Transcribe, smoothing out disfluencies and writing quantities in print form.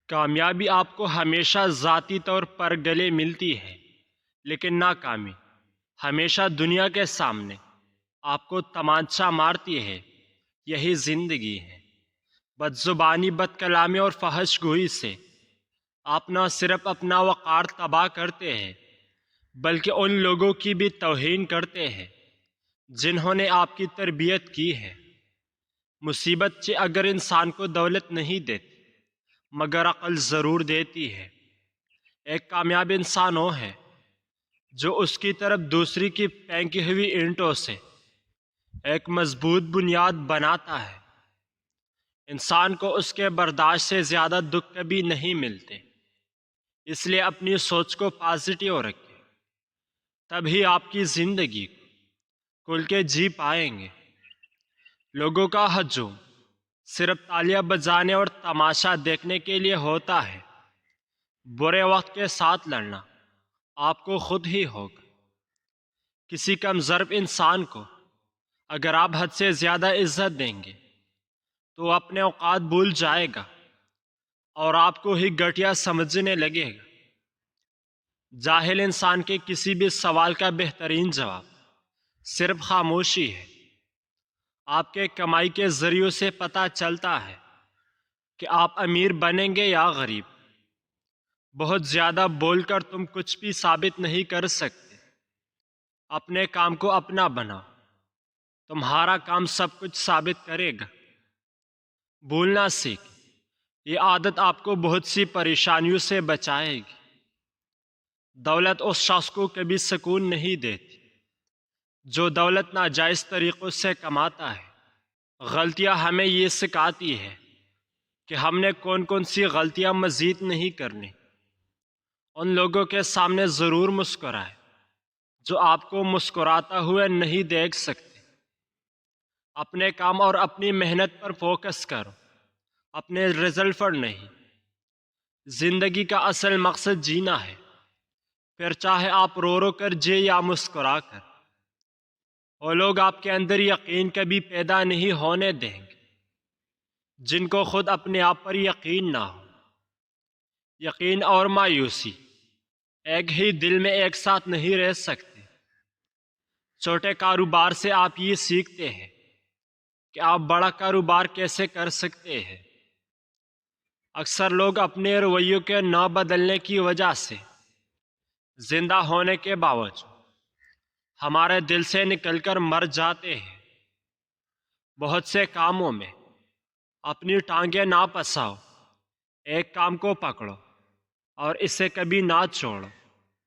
کامیابی آپ کو ہمیشہ ذاتی طور پر گلے ملتی ہے، لیکن ناکامی ہمیشہ دنیا کے سامنے آپ کو تمانچہ مارتی ہے۔ یہی زندگی ہے۔ بد زبانی، بد کلامی اور فحش گوئی سے آپ نہ صرف اپنا وقار تباہ کرتے ہیں بلکہ ان لوگوں کی بھی توہین کرتے ہیں جنہوں نے آپ کی تربیت کی ہے۔ مصیبت اگر انسان کو دولت نہیں دیتی مگر عقل ضرور دیتی ہے۔ ایک کامیاب انسان وہ ہے جو اس کی طرف دوسری کی پھینکی ہوئی اینٹوں سے ایک مضبوط بنیاد بناتا ہے۔ انسان کو اس کے برداشت سے زیادہ دکھ کبھی نہیں ملتے، اس لیے اپنی سوچ کو پازیٹیو رکھیں، تبھی آپ کی زندگی کو کھل کے جی پائیں گے۔ لوگوں کا ہجوم صرف تالیاں بجانے اور تماشا دیکھنے کے لیے ہوتا ہے۔ برے وقت کے ساتھ لڑنا آپ کو خود ہی ہوگا۔ کسی کمزور انسان کو اگر آپ حد سے زیادہ عزت دیں گے تو وہ اپنے اوقات بھول جائے گا اور آپ کو ہی گھٹیا سمجھنے لگے گا۔ جاہل انسان کے کسی بھی سوال کا بہترین جواب صرف خاموشی ہے۔ آپ کے کمائی کے ذریعوں سے پتہ چلتا ہے کہ آپ امیر بنیں گے یا غریب۔ بہت زیادہ بول کر تم کچھ بھی ثابت نہیں کر سکتے۔ اپنے کام کو اپنا بناؤ، تمہارا کام سب کچھ ثابت کرے گا۔ بھولنا سیکھ، یہ عادت آپ کو بہت سی پریشانیوں سے بچائے گی۔ دولت اس شخص کو کبھی سکون نہیں دیتی جو دولت ناجائز طریقوں سے کماتا ہے۔ غلطیاں ہمیں یہ سکھاتی ہے کہ ہم نے کون کون سی غلطیاں مزید نہیں کرنی۔ ان لوگوں کے سامنے ضرور مسکرائے جو آپ کو مسکراتا ہوئے نہیں دیکھ سکتے۔ اپنے کام اور اپنی محنت پر فوکس کرو، اپنے رزلٹ پر نہیں۔ زندگی کا اصل مقصد جینا ہے، پھر چاہے آپ رو رو کر جیے یا مسکرا کر۔ وہ لوگ آپ کے اندر یقین کبھی پیدا نہیں ہونے دیں گے جن کو خود اپنے آپ پر یقین نہ ہو۔ یقین اور مایوسی ایک ہی دل میں ایک ساتھ نہیں رہ سکتے۔ چھوٹے کاروبار سے آپ یہ سیکھتے ہیں کہ آپ بڑا کاروبار کیسے کر سکتے ہیں۔ اکثر لوگ اپنے رویوں کے نہ بدلنے کی وجہ سے زندہ ہونے کے باوجود ہمارے دل سے نکل کر مر جاتے ہیں۔ بہت سے کاموں میں اپنی ٹانگیں نہ پھنساؤ، ایک کام کو پکڑو اور اسے کبھی نہ چھوڑو۔